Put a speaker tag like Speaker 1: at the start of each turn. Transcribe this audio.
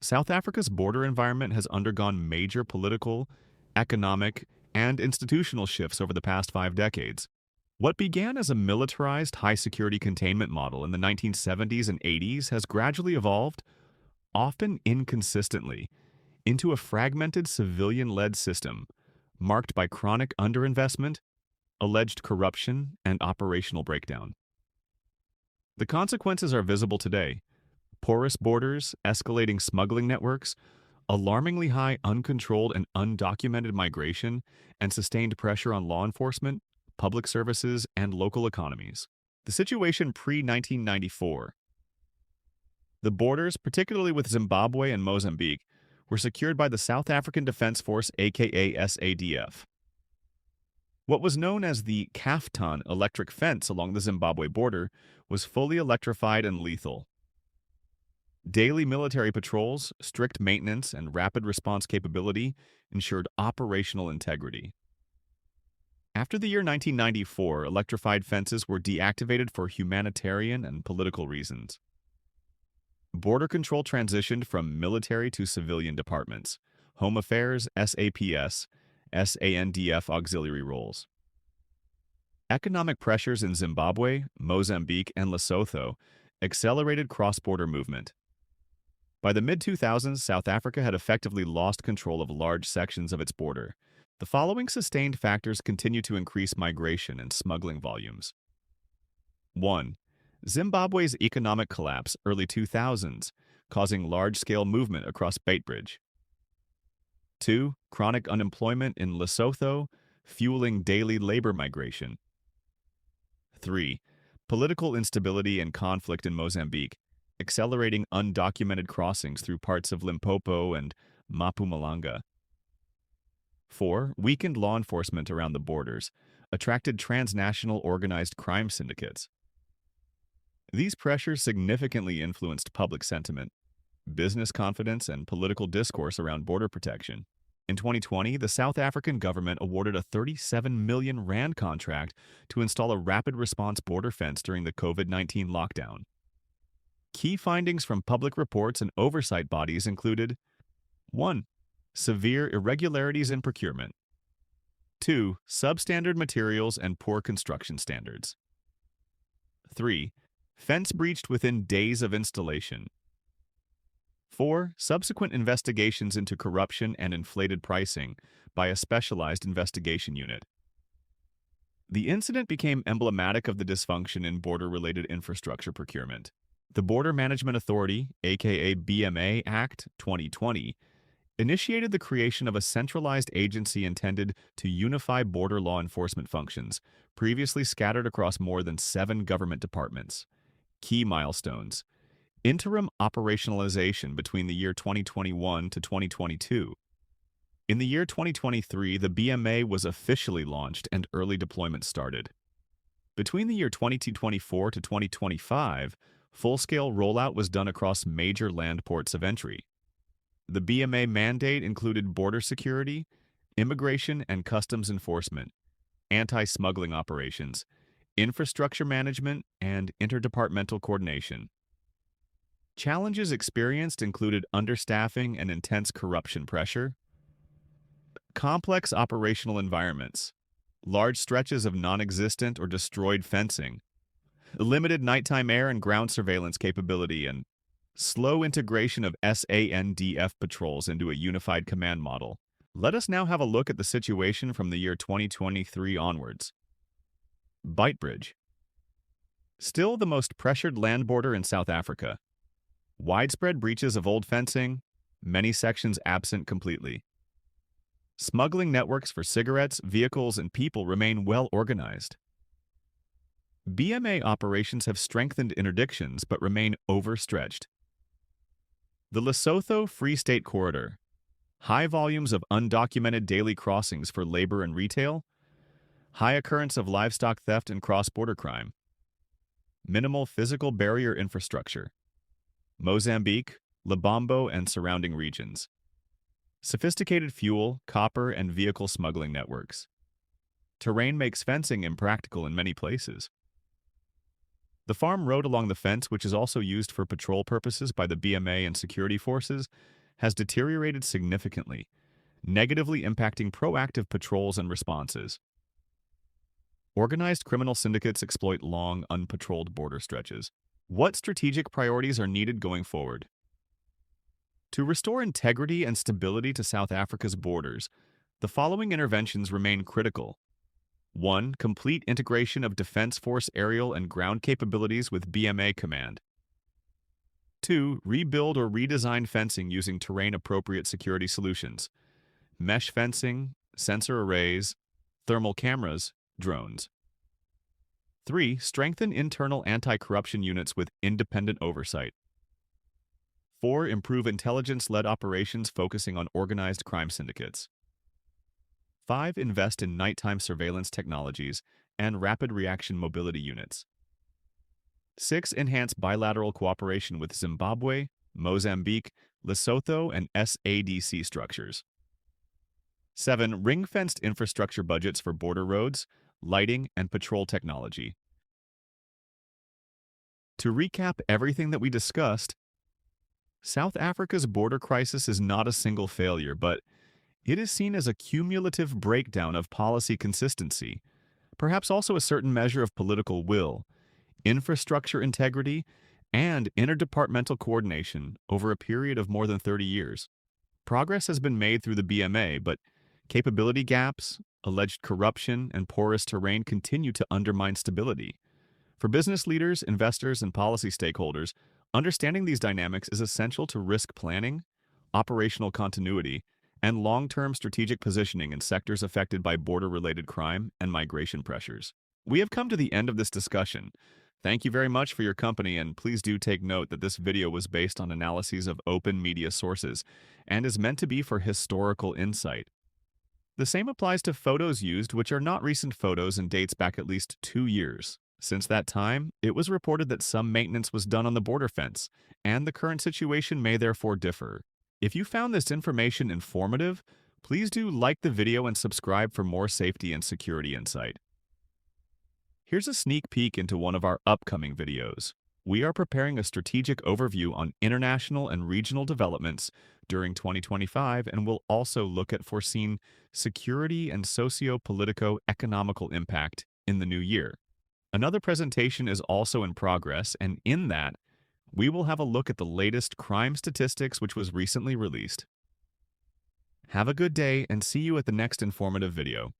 Speaker 1: South Africa's border environment has undergone major political, economic, and institutional shifts over the past 5 decades. What began as a militarized high security containment model in the 1970s and 80s has gradually evolved, often inconsistently, into a fragmented civilian led system marked by chronic underinvestment, alleged corruption, and operational breakdown. The consequences are visible today: porous borders, escalating smuggling networks, alarmingly high uncontrolled and undocumented migration, and sustained pressure on law enforcement, public services, and local economies. The situation pre-1994. The borders, particularly with Zimbabwe and Mozambique, were secured by the South African Defense Force, aka SADF. What was known as the Kaftan electric fence along the Zimbabwe border was fully electrified and lethal. Daily military patrols, strict maintenance, and rapid response capability ensured operational integrity. After the year 1994, electrified fences were deactivated for humanitarian and political reasons. Border control transitioned from military to civilian departments, Home Affairs, SAPS, SANDF auxiliary roles. Economic pressures in Zimbabwe, Mozambique, and Lesotho accelerated cross-border movement. By the mid-2000s, South Africa had effectively lost control of large sections of its border. The following sustained factors continue to increase migration and smuggling volumes. 1. Zimbabwe's economic collapse, early 2000s, causing large-scale movement across Beitbridge. 2. Chronic unemployment in Lesotho, fueling daily labor migration. 3. Political instability and conflict in Mozambique, accelerating undocumented crossings through parts of Limpopo and Mpumalanga. 4. Weakened law enforcement around the borders, attracted transnational organized crime syndicates. These pressures significantly influenced public sentiment, business confidence, and political discourse around border protection. In 2020, the South African government awarded a 37 million rand contract to install a rapid response border fence during the COVID-19 lockdown. Key findings from public reports and oversight bodies included: 1. Severe irregularities in procurement. 2. Substandard materials and poor construction standards. 3. Fence breached within days of installation. 4. Subsequent investigations into corruption and inflated pricing by a specialized investigation unit. The incident became emblematic of the dysfunction in border-related infrastructure procurement. The Border Management Authority, aka BMA Act 2020, initiated the creation of a centralized agency intended to unify border law enforcement functions, previously scattered across more than 7 government departments. Key milestones: interim operationalization between the year 2021 to 2022. In the year 2023, the BMA was officially launched and early deployment started. Between the year 2024 to 2025, full-scale rollout was done across major land ports of entry. The BMA mandate included border security, immigration and customs enforcement, anti-smuggling operations, infrastructure management, and interdepartmental coordination. Challenges experienced included understaffing and intense corruption pressure, complex operational environments, large stretches of non-existent or destroyed fencing, limited nighttime air and ground surveillance capability, and slow integration of SANDF patrols into a unified command model. Let us now have a look at the situation from the year 2023 onwards. Beitbridge. Still the most pressured land border in South Africa. Widespread breaches of old fencing, many sections absent completely. Smuggling networks for cigarettes, vehicles, and people remain well organized. BMA operations have strengthened interdictions but remain overstretched. The Lesotho Free State Corridor. High volumes of undocumented daily crossings for labor and retail. High occurrence of livestock theft and cross-border crime. Minimal physical barrier infrastructure. Mozambique, Lubombo, and surrounding regions. Sophisticated fuel, copper, and vehicle smuggling networks. Terrain makes fencing impractical in many places. The farm road along the fence, which is also used for patrol purposes by the BMA and security forces, has deteriorated significantly, negatively impacting proactive patrols and responses. Organized criminal syndicates exploit long, unpatrolled border stretches. What strategic priorities are needed going forward? To restore integrity and stability to South Africa's borders, the following interventions remain critical. 1. Complete integration of Defense Force aerial and ground capabilities with BMA command. 2. Rebuild or redesign fencing using terrain-appropriate security solutions. Mesh fencing, sensor arrays, thermal cameras, drones. 3. Strengthen internal anti-corruption units with independent oversight. 4. Improve intelligence-led operations focusing on organized crime syndicates. 5. Invest in nighttime surveillance technologies and rapid reaction mobility units. 6. Enhance bilateral cooperation with Zimbabwe, Mozambique, Lesotho, and SADC structures. 7. Ring-fenced infrastructure budgets for border roads, lighting, and patrol technology. To recap everything that we discussed, South Africa's border crisis is not a single failure, but it is seen as a cumulative breakdown of policy consistency, perhaps also a certain measure of political will, infrastructure integrity, and interdepartmental coordination over a period of more than 30 years. Progress has been made through the BMA, but capability gaps, alleged corruption, and porous terrain continue to undermine stability. For business leaders, investors, and policy stakeholders, understanding these dynamics is essential to risk planning, operational continuity, and long-term strategic positioning in sectors affected by border-related crime and migration pressures. We have come to the end of this discussion. Thank you very much for your company, and please do take note that this video was based on analyses of open media sources and is meant to be for historical insight. The same applies to photos used, which are not recent photos and dates back at least 2 years. Since that time, it was reported that some maintenance was done on the border fence, and the current situation may therefore differ. If you found this information informative, please do like the video and subscribe for more safety and security insight. Here's a sneak peek into one of our upcoming videos. We are preparing a strategic overview on international and regional developments during 2025 and will also look at foreseen security and socio-politico-economical impact in the new year. Another presentation is also in progress, and in that, we will have a look at the latest crime statistics which was recently released. Have a good day and see you at the next informative video.